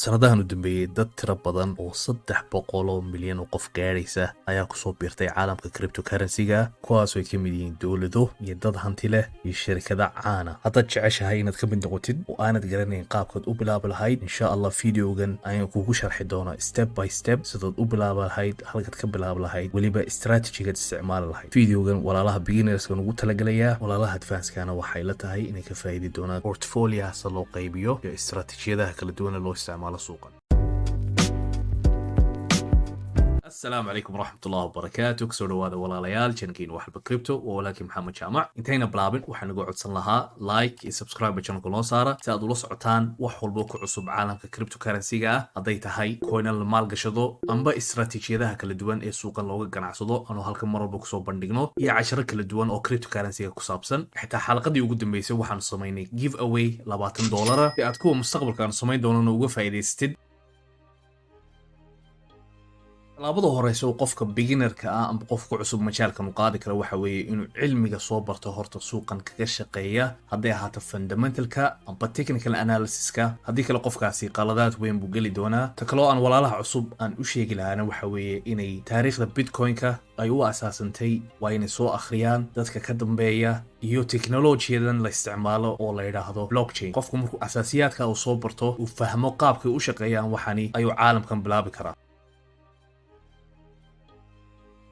sanadahan u dambeeyey dad tiro badan oo 300 milyan oo qof gaadhaysa ayaa kusoo biirtay caalamka cryptocurrency-ga kuwaasoo ay ka mid yihiin dowlado iyo dad hanti leh iyo shirkada caana. haddaad jeceshahay inaad ka mid noqotid oo aanad garanayn qaabkaad u bilaabi lahayd, insha allah videogan ayaan kugu sharxi doonaa step by step sidaad u bilaabi lahayd, halkaad ka bilaabi lahayd, weliba strategigaad isticmaali lahayd. videogan walaalaha beginnerskan ugu talagalayaa, walaalaha advancekana waxay la tahay inay ka faa'iidi doonaan portfoliohasa loo qaybiyo iyo istaraatiijiyadaha kala duwan ee loo isticmaalo سوقا. السلام عليكم ورحمة الله وبركاته. كسر هذا ولا ليال جنكين واحد بكريبتو ولكن محمد جامع انتهينا بلابن وحن نقعد لها لايك سبسكرايب بشانكو لون صارة تأدو لص عطان وحول بوكو عصب عالم كريبتو كارنسيغا هديتا هاي كوين المال قشدو أنبا استراتيجية ذا كلا دوان اي سوقا لوغا قناعصدو أنو هالك مرة بوكو صوب بندقنو يا 10 كلا دوان او كريبتو كارنسيغا كسابسن حتى حلقة دي وقدم بيسي وحن صميني جيف اواي $20 في أتكو مستقبل كان صمين دونو نوغا فايديستد laabada horeysa oo qofka beginnerka ah ama qofka cusub majaalkan u qaadi kara waxa weeye inuu cilmiga soo barto horta suuqan kaga shaqeeya haddii ahaato fundamentalka ama technical analysiska. haddii kale qofkaasi qaladaad weyn buu geli doonaa. ta kaloo aan walaalaha cusub aan u sheegi lahaana waxa weeye inay taariikhda bitcoinka ay u asaasantay waa inay soo akhriyaan dadka ka dambeeya iyo teknolojiyadan la isticmaalo oo la yidhaahdo blockchain. qofku markuu asaasiyaadka uu soo barto uu fahmo qaabkay u shaqeeyaan waxani ayuu caalamkan bilaabi karaa.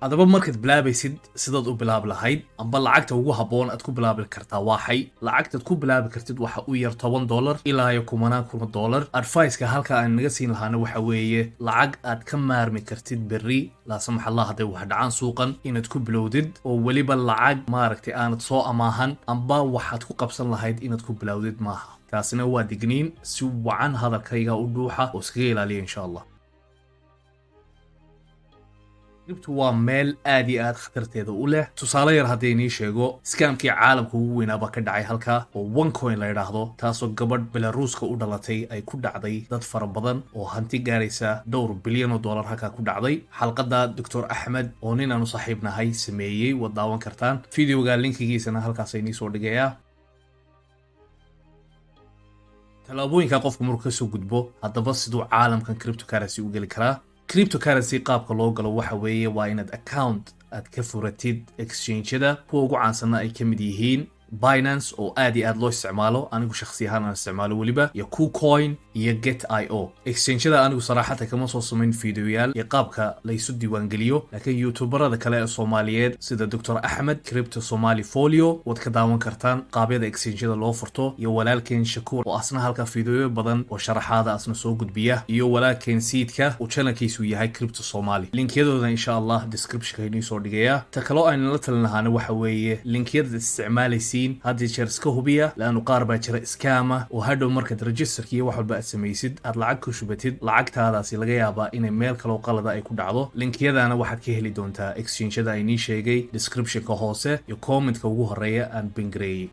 adaba markaad bilaabaysid sidaad u bilaabi lahayd amba lacagta ugu habboon aad ku bilaabi kartaa waxay lacagtaad ku bilaabi kartid waxa u yar $10 ilaa iyo $10,000. advice-ka halka aan naga siin lahaana waxa weeye lacag aad ka maarmi kartid berri la samax allah hadday wax dhacaan suuqan inaad ku bilowdid oo weliba lacag maaragtay aanad soo amaahan amba waxaad ku qabsan lahayd inaad ku bilowdid maaha. taasina waa digniin si wacan hadalkayga u dhuuxa oo iskaga ilaaliya insha allah. crypto waa meel aad iyo aad khatarteeda u leh. tusaale yar haddii inii sheego scamkii caalamka ugu weynaaba ka dhacay halka oo OneCoin la yidhaahdo, taasoo gabadh belaruuska u dhalatay ay ku dhacday dad fara badan oo hanti gaaraysa $2 bilyan halkaa ku dhacday. xalqada Dr. Axmed oo nin aanu saaxiibnahay sameeyey waad daawan kartaan videoga linkigiisana halkaas inii soo dhigayaa. talaabooyinka qofku markuu ka soo gudbo haddaba siduu caalamkan cryptocurrency u geli karaa. cryptocurrency qaabka loo galo waxa weeye waa inaad account aad ka furatid exchange-yada kuwa ugu caansanna ay ka mid yihiin Binance oo aad iyo aad loo isticmaalo, anigu shakhsi ahaan aan isticmaalo weliba, iyo KuCoin iyo Get.io. exchange-yada anigu saraxata kama soo samayn fiidiyoyaal iyo qaabka la isu diiwaangeliyo, laakiin youtuberada kale ee Soomaaliyeed sida Dr. Axmed Crypto Somali Folio waad ka daawan kartaan qaabyada exchange-yada loo furto, iyo walaalkeen Shakuur oo asna halka fiidiyo badan oo sharaxaada asna soo gudbiya, iyo walaalkeen Seedka oo channelkiisu yahay Crypto Somali. linkiyadooda insha Allah description-ka inoo soo dhigaya. ta kaloo aan la talinahaana waxa weeye linkiyada isticmaalaysi haddii jeer iska hubiya laanu qaar baa jira iskaama oo hadhow markaad registerka iyo wax walba aad samaysid aad lacag ku shubatid lacagtaadaasi laga yaabaa inay meel kaloo qalada ay ku dhacdo. linkiyadana waxaad ka heli doontaa exchange-yada aynii sheegay description-ka hoose iyo comment-ka ugu horeeya aan bingareeyey.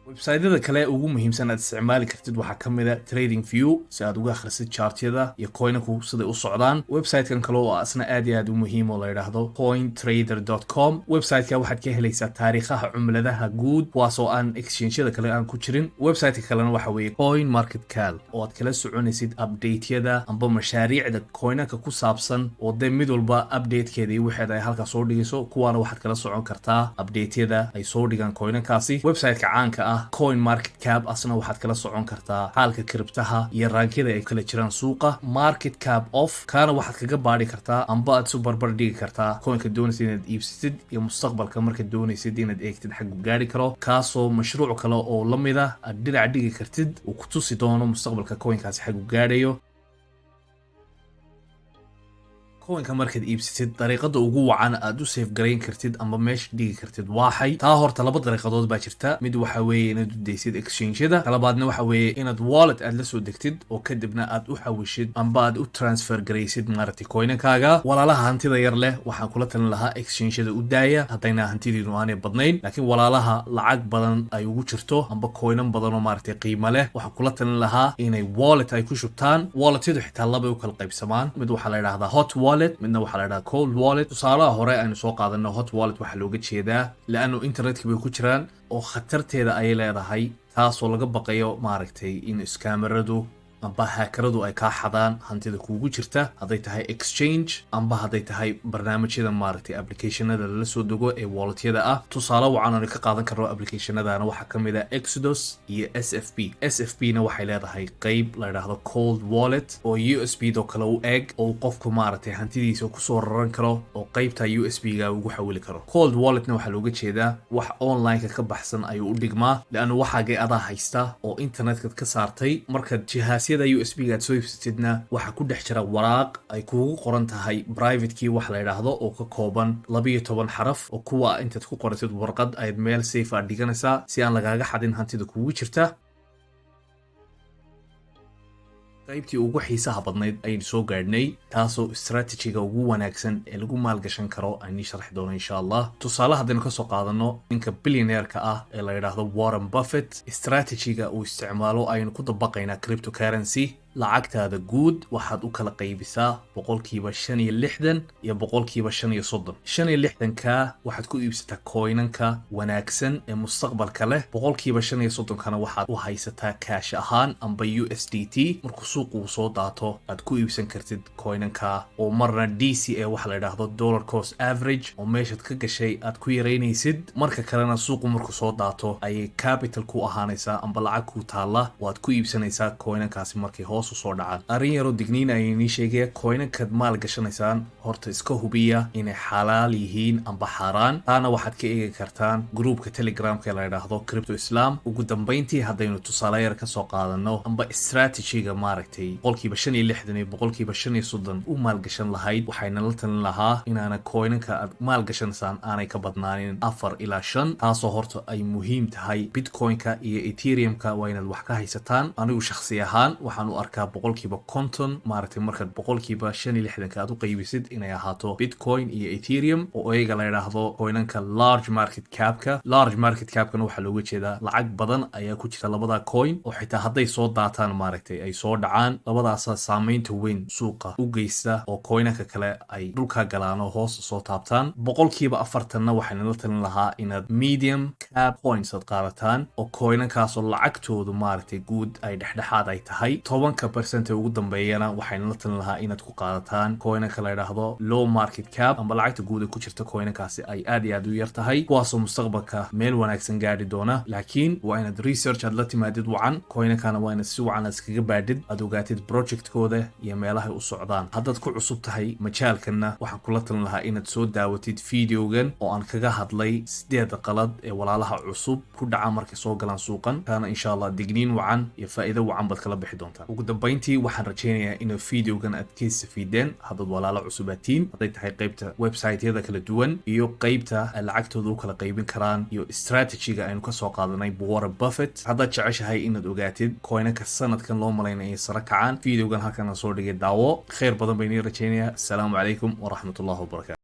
website-yada kale ugu muhiimsan aad isticmaali kartid waxaa ka mid ah TradingView si aad uga akhrisid chartyada iyo coinku siday u socdaan. website-kan kale oo asna aad iyo aad u muhiim oo la yidhaahdo cointrader.com. website-ka waxaad ka helaysaa taariikhaha cumladaha guud kuwaasoo aan exchange-yada kale aan ku jirin. website-ka kalena waxa weeye CoinMarketCap oo aad kala soconaysid update-yada amba mashaariicda coinanka ku saabsan oo dee mid walba update-keeda iyo wixeeda ay halkaa soo dhigayso. kuwaana waxaad kala socon kartaa update-yada ay soo dhigaan coinankaasi. website-ka caanka ah CoinMarketCap asna waxaad kala socon kartaa xaalka kriptaha iyo raankiyada ay kala jiraan suuqa. marketcap off kaana waxaad kaga baadhi kartaa amba aad isu barbar dhigi kartaa coinka doonaysid inaad iibsatid iyo mustaqbalka markaad doonaysid inaad eegtid xaggu gaari karo, kaasoo mashruuc kale oo la mid ah aad dhinac dhigi kartid uu ku tusi doono mustaqbalka coinkaasi xaggu gaadhayo. coinka markaad iibsatid dariiqada ugu wacan aad u safe garayn kartid ama meesha dhigi kartid waxay taa horta laba dariiqadood baa jirta. mid waxa weeye inaad u daysid exchange-yada, talabaadna waxa weeye inaad wallet aad la soo degtid oo kadibna aad u xawishid amba aad u transfer garaysid maaragtay coinankaaga. walaalaha hantida yar leh waxaan kula talin lahaa exchange-yada u daaya haddayna hantidiinu aanay badnayn, laakiin walaalaha lacag badan ay ugu jirto amba coinan badan oo maaragtay qiimo leh waxaan kula talin lahaa inay wallet ay ku shubtaan. wallet-yadu xitaa laba u kala qaybsamaan, mid waxaa la yidhaahdaa hot wallet midna waxaa la yidhaahdaa cold wallet. tusaalaha hore aynu soo qaadano hot wallet waxaa looga jeedaa laanu internetka bay ku jiraan oo khatarteeda ayay leedahay taasoo laga baqayo maaragtay in iskaamaradu amba haakaradu ay kaa xadaan hantida kuugu jirta hadday tahay exchange amba hadday tahay barnaamijyada maaragtay applicationada lala soo dego ee walletyada ah tusaale wacan aan ka qaadan karno applicationadana waxaa ka mid ah Exodus iyo SFP na waxay leedahay qayb la yiraahdo cold wallet oo USB do kale u eg oo qofku maaragtay hantidiisa ku soo raran karo oo qaybta USB ga ugu xawili karo cold wallet na waxa looga jeedaa wax online ka baxsan ayuu u dhigmaa laana waxaagay adaa haysta oo internetka ka saartay marka jihaas USB gaad soo iibsatidna waxa ku dhex jira waraaq ay kuugu qoran tahay private key wax la yiraahdo oo ka kooban 12 xaraf oo kuwa intaad ku qoratid warqad ay meel safe ah dhiganaysaa si aan lagaaga xadin hantida kuugu jirta qaybtii ugu xiisaha badnayd aynu soo gaadhnay taasoo istaraatijiga ugu wanaagsan ee lagu maalgashan karo aynu sharxi doono insha Allah tusaale haddaynu ka soo qaadano ninka billionaire-ka ah ee la yiraahdo Warren Buffett istaraatijiga uu isticmaalo aynu ku dabaqaynaa cryptocurrency lacagtaada guud waxaad u kala qaybisaa 65% iyo 35%. 65ka waxaad ku iibsataa coinanka wanaagsan ee mustaqbalka leh 35%kana waxaad u haysataa cash ahaan amba USDT markuu suuqu soo daato aad ku iibsan kartid coinanka oo marna DCA waxa la yiraahdo dollar cost average oo meeshaad ka gashay aad ku yareynaysid marka kalena suuqu markuu soo daato ay capital ku ahaanaysaa amba lacag ku taala waad ku iibsanaysaa coinankaasi markay soo dhacaan arin yaro digniin ay ni sheegay coinanka maal gashanaysaan horta iska hubiya inay xalaal yihiin amba xaraan taana waxaad ka eegi kartaan groupka Telegramka la yiraahdo Crypto Islam ugu dambeyntii hadaynu tusaale yar ka soo qaadano amba strategy-ga maaragtay 65 iyo 35 u maal gashan lahayd waxayna la talin lahaa inaana coinanka aad maal gashanaysaan aanay ka badnaanin 4 ilaa 5 taasoo horta ay muhiim tahay Bitcoin-ka iyo Ethereum-ka waa inaad wax ka haysataan anigu shakhsi ahaan waxaan u arkaa boqolkiiba konton maaragtay markaad boqolkiiba 65 aad u qaybisid inay ahaato Bitcoin iyo Ethereum oo ayaga la yiraahdo coinanka large market cap-kana waxa looga jeedaa lacag badan ayaa ku jira labada coin oo xitaa hadday soo daataan maaragtay ay soo dhacaan labadaas saameynta weyn suuqa u geysta oo coinanka kale ay dhulka galaan oo hoos soo taabtaan boqolkiiba 40na waxayna la talin lahaa inaad medium cap coins aad qaadataan oo coinankaas oo lacagtoodu maaragtay guud ay dhexdhexaad ay tahay 10% ugu dambeeyana waxayna la talin lahaa inaad ku qaadataan coinanka la yiraahdo low market cap amba lacagta guud ee ku jirta coinankaasi ay aad iyo aad u yar tahay kuwaasoo mustaqbalka meel wanaagsan gaari doona laakiin waa inaad research aad la timaadid wacan coinankana waa inaad si wacan iskaga baadhid aad ogaatid projectkooda iyo meelaha u socdaan haddaad ku cusub tahay majaalkana waxaan kula talin lahaa inaad soo daawatid videogan oo aan kaga hadlay 8 qalad ee walaalaha cusub ku dhaca markay soo galaan suuqan kana insha Allah digniin wacan iyo faa'iido wacan bad kala bixi doontaa ugu dambeyntii waxaan rajeynayaa in videogan aad ka istafideen hadad walaalo cusubaatiin haday tahay qaybta website-yada kala duwan iyo qaybta lacagtooda u kala qaybin karaan iyo strategy-ga aynu ka soo qaadanay Warren Buffett haddaad jeceshahay inaad ogaatid coinanka sanadkan loo malaynayo sare kacaan videogan halkan soo dhigay daawo khayr badan baynu rajeynayaa assalaamu calaykum wa rahmatullahi wa barakatuh